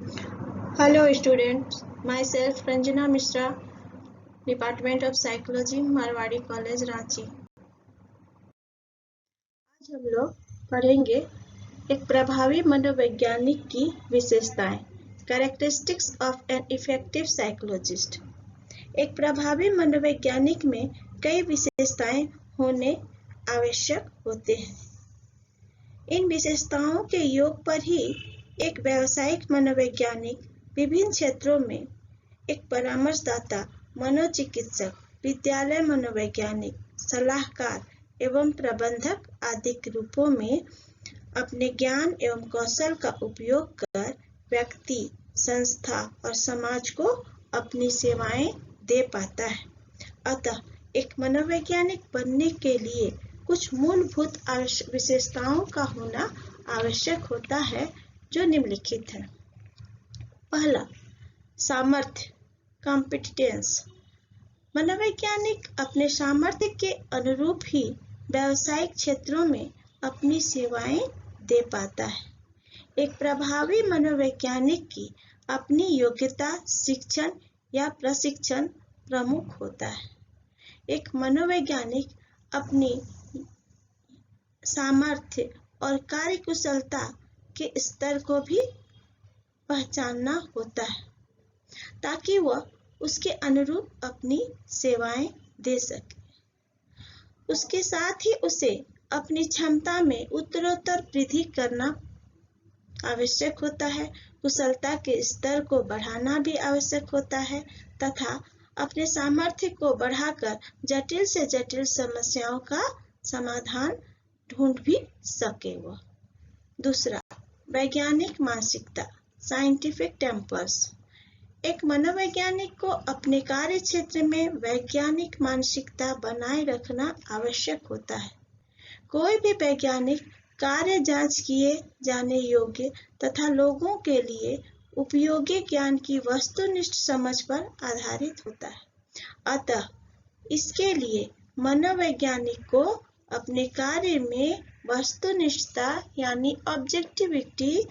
Hello students, myself Ranjana Mishra, Department of Psychology, Marwari college Ranchi. आज हम लोग पढ़ेंगे एक प्रभावी मनोवैज्ञानिक की विशेषताएं, characteristics of an effective psychologist. एक प्रभावी मनोवैज्ञानिक में कई विशेषताएं होने आवश्यक होते हैं। इन विशेषताओं के योग पर ही एक व्यावसायिक मनोवैज्ञानिक विभिन्न क्षेत्रों में एक परामर्शदाता, मनोचिकित्सक, विद्यालय मनोवैज्ञानिक, सलाहकार एवं प्रबंधक आदि के रूपों में अपने ज्ञान एवं कौशल का उपयोग कर व्यक्ति, संस्था और समाज को अपनी सेवाएं दे पाता है। अतः एक मनोवैज्ञानिक बनने के लिए कुछ मूलभूत विशेषताओं का होना आवश्यक होता है, जो निम्नलिखित है। पहला, सामर्थ्य, कॉम्पिटेंस। मनोवैज्ञानिक अपने सामर्थ्य के अनुरूप ही व्यावसायिक क्षेत्रों में अपनी सेवाएं दे पाता है। एक प्रभावी मनोवैज्ञानिक की अपनी योग्यता, शिक्षण या प्रशिक्षण प्रमुख होता है। एक मनोवैज्ञानिक अपनी सामर्थ्य और कार्यकुशलता के स्तर को भी पहचानना होता है, ताकि वह उसके अनुरूप अपनी सेवाएं दे सके। उसके साथ ही उसे अपनी क्षमता में उत्तरोत्तर वृद्धि करना आवश्यक होता है, कुशलता के स्तर को बढ़ाना भी आवश्यक होता है तथा अपने सामर्थ्य को बढ़ाकर जटिल से जटिल समस्याओं का समाधान ढूंढ भी सके वह। दूसरा, वैज्ञानिक मानसिकता, साइंटिफिक टेम्पर्स। एक मनोवैज्ञानिक को अपने कार्य क्षेत्र में वैज्ञानिक मानसिकता बनाए रखना आवश्यक होता है। कोई भी वैज्ञानिक कार्य जांच किए जाने योग्य तथा लोगों के लिए उपयोगी ज्ञान की वस्तुनिष्ठ समझ पर आधारित होता है। अतः इसके लिए मनोवैज्ञानिक को अपने कार्य में वस्तुनिष्ठता यानी ऑब्जेक्टिविटी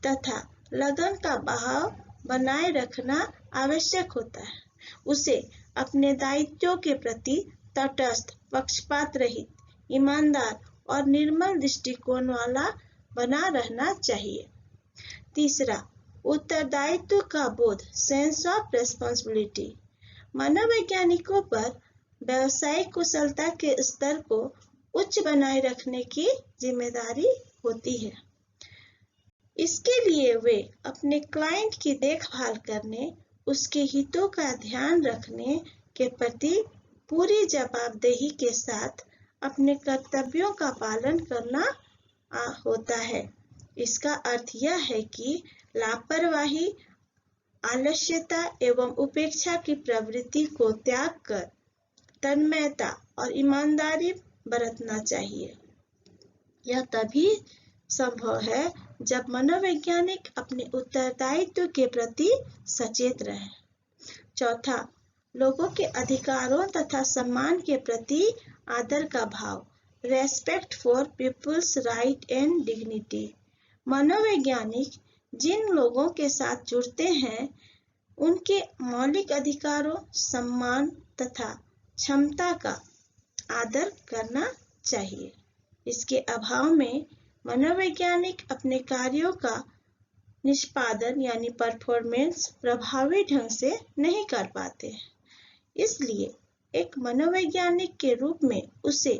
तथा लगन का भाव बनाए रखना आवश्यक होता है। उसे अपने दायित्वों के प्रति तटस्थ, पक्षपात रहित, ईमानदार और निर्मल दृष्टिकोण वाला बना रहना चाहिए। तीसरा, उत्तरदायित्व का बोध, सेंस ऑफ रेस्पॉन्सिबिलिटी। मनोवैज्ञानिकों पर व्यावसायिक कुशलता के स्तर को उच्च बनाए रखने की जिम्मेदारी होती है। इसके लिए वे अपने क्लाइंट की देखभाल करने, उसके हितों का ध्यान रखने के प्रति पूरी जवाबदेही के साथ अपने कर्तव्यों का पालन करना होता है। इसका अर्थ यह है कि लापरवाही, आलस्यता एवं उपेक्षा की प्रवृत्ति को त्याग कर तन्मयता और ईमानदारी बरतना चाहिए। यह तभी संभव है जब मनोवैज्ञानिक अपने उत्तरदायित्व के प्रति सचेत रहे। चौथा, लोगों के अधिकारों तथा सम्मान के प्रति आदर का भाव, respect for people's right and dignity. मनोवैज्ञानिक जिन लोगों के साथ जुड़ते हैं, उनके मौलिक अधिकारों, सम्मान तथा क्षमता का आदर करना चाहिए। इसके अभाव में मनोवैज्ञानिक अपने कार्यों का निष्पादन यानी परफॉर्मेंस प्रभावी ढंग से नहीं कर पाते। इसलिए एक मनोवैज्ञानिक के रूप में उसे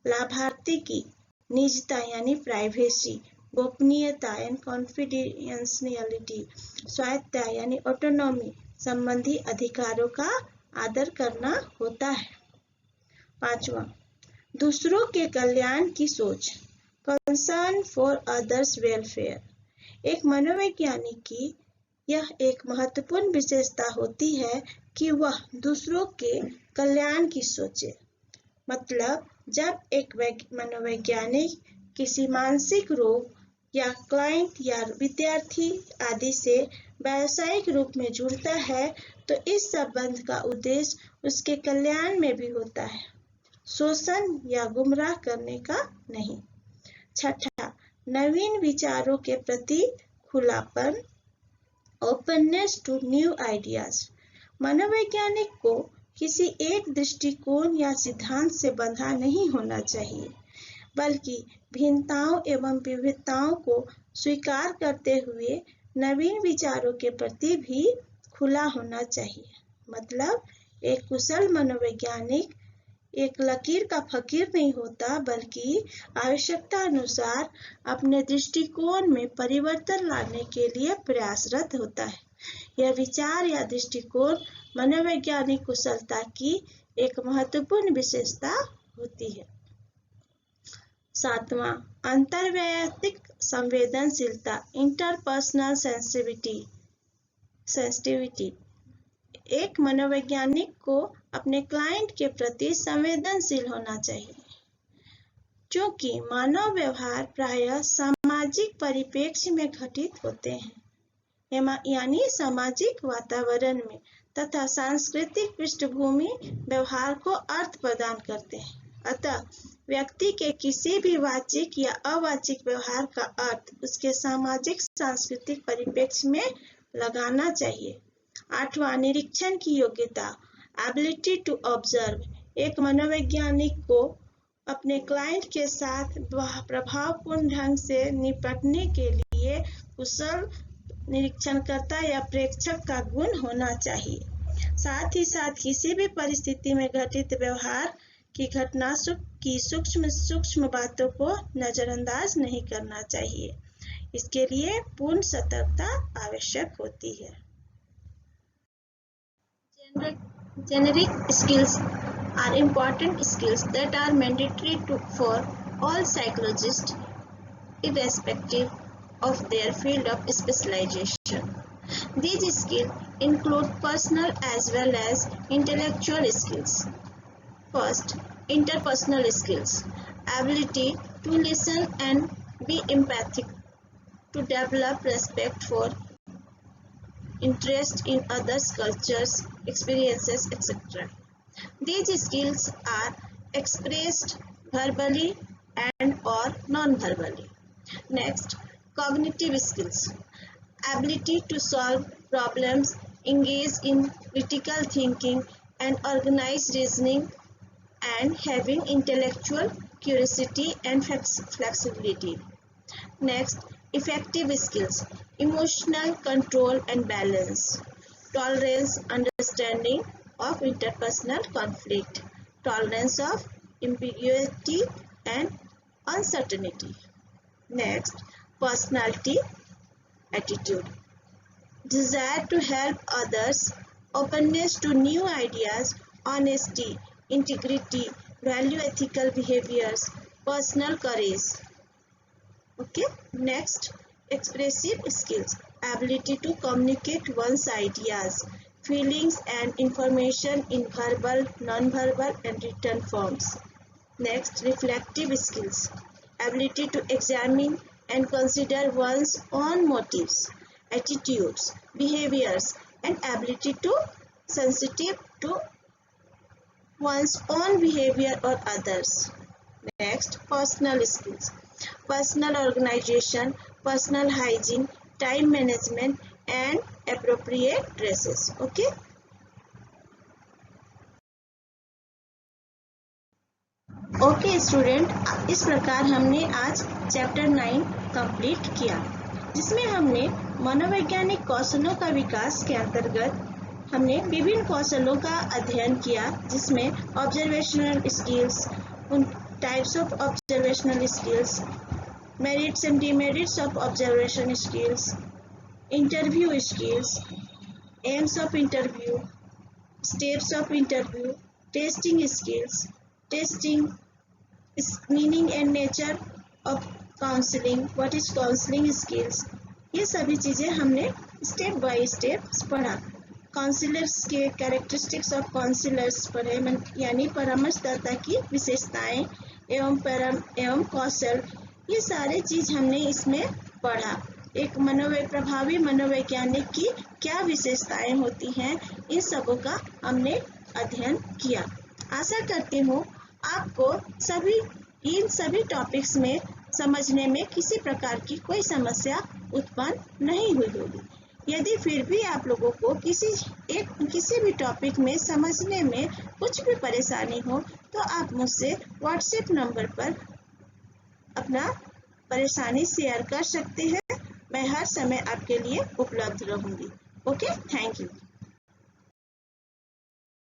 लाभार्थी की निजता यानी प्राइवेसी, गोपनीयता एंड कॉन्फिडेंशियलिटी, स्वायत्तता यानी ऑटोनॉमी संबंधी अधिकारों का आदर करना होता है। पांचवा, दूसरों के कल्याण की सोच, कंसर्न फॉर अदर्स वेलफेयर। एक मनोवैज्ञानिक की यह एक महत्वपूर्ण विशेषता होती है कि वह दूसरों के कल्याण की सोचे। मतलब जब एक मनोवैज्ञानिक किसी मानसिक रोग या क्लाइंट या विद्यार्थी आदि से व्यावसायिक रूप में जुड़ता है, तो इस संबंध का उद्देश्य उसके कल्याण में भी होता है, शोषण या गुमराह करने का नहीं। छठा, नवीन विचारों के प्रति खुलापन, ओपननेस टू न्यू आइडियाज। मनोवैज्ञानिक को किसी एक दृष्टिकोण या सिद्धांत से बंधा नहीं होना चाहिए, बल्कि भिन्नताओं एवं विविधताओं को स्वीकार करते हुए नवीन विचारों के प्रति भी खुला होना चाहिए। मतलब एक कुशल मनोवैज्ञानिक एक लकीर का फकीर नहीं होता, बल्कि आवश्यकता अनुसार अपने दृष्टिकोण में परिवर्तन लाने के लिए प्रयासरत होता है। यह विचार या दृष्टिकोण मनोवैज्ञानिक कुशलता की एक महत्वपूर्ण विशेषता होती है। 7वां, अंतर्वैयक्तिक संवेदनशीलता, इंटरपर्सनल सेंसिटिविटी। एक मनोवैज्ञानिक को अपने क्लाइंट के प्रति संवेदनशील होना चाहिए, क्योंकि मानव व्यवहार प्रायः सामाजिक परिप्रेक्ष्य में घटित होते हैं, यानी सामाजिक वातावरण में, तथा सांस्कृतिक पृष्ठभूमि व्यवहार को अर्थ प्रदान करते हैं। अतः व्यक्ति के किसी भी वाचिक या अवाचिक व्यवहार का अर्थ उसके सामाजिक सांस्कृतिक परिप्रेक्ष्य में लगाना चाहिए। 8वां, निरीक्षण की योग्यता, एबिलिटी टू ऑब्जर्व। एक मनोवैज्ञानिक को अपने क्लाइंट के साथ प्रभावपूर्ण ढंग से निपटने के लिए कुशल निरीक्षणकर्ता या प्रेक्षक का गुण होना चाहिए। साथ ही साथ किसी भी परिस्थिति में घटित व्यवहार की घटना की सूक्ष्म बातों को नजरअंदाज नहीं करना चाहिए। इसके लिए पूर्ण सतर्कता आवश्यक होती है। Generic skills are important skills that are mandatory for all psychologists, irrespective of their field of specialization. These skills include personal as well as intellectual skills. First, interpersonal skills, ability to listen and be empathic, to develop respect for, interest in others' cultures, experiences, etc. These skills are expressed verbally and or non-verbally. Next, cognitive skills, ability to solve problems, engage in critical thinking and organized reasoning, and having intellectual curiosity and flexibility. Next, effective skills, emotional control and balance, tolerance, understanding of interpersonal conflict, tolerance of ambiguity and uncertainty. Next, personality, attitude, desire to help others, openness to new ideas, honesty, integrity, value ethical behaviors, personal courage. Okay, next, expressive skills, ability to communicate one's ideas, feelings and information in verbal, non-verbal and written forms. Next, reflective skills, ability to examine and consider one's own motives, attitudes, behaviors, and ability to sensitive to one's own behavior or others. Next, personal skills, personal organization, personal hygiene, time management, and appropriate dresses. Okay. Okay student, इस प्रकार हमने आज chapter 9 complete किया, जिसमें हमने मनोवैज्ञानिक कौशलों का विकास के अंतर्गत हमने विभिन्न कौशलों का अध्ययन किया, जिसमें ऑब्जर्वेशनल स्किल्स, उन types of observational skills, merits and demerits of observation skills, interview skills, AIIMS of interview, steps of interview, testing skills, testing, meaning and nature of counselling, what is counselling skills, ये सभी चीज़ें हमने step by step पढ़ा। Counsellors के characteristics of counsellors पढ़े, यानी परामर्शदाता की विशेषताएं एवं कौशल, ये सारे चीज हमने इसमें पढ़ा। एक प्रभावी मनोवैज्ञानिक की क्या विशेषताएं होती हैं, इन सबों का हमने अध्ययन किया। आशा करती हूँ आपको इन सभी टॉपिक्स में समझने में किसी प्रकार की कोई समस्या उत्पन्न नहीं हुई होगी। यदि फिर भी आप लोगों को किसी भी टॉपिक में समझने में कुछ भी परेशानी हो तो आप मुझसे व्हाट्सएप नंबर पर अपना परेशानी शेयर कर सकते हैं। मैं हर समय आपके लिए उपलब्ध रहूंगी। Okay, thank you.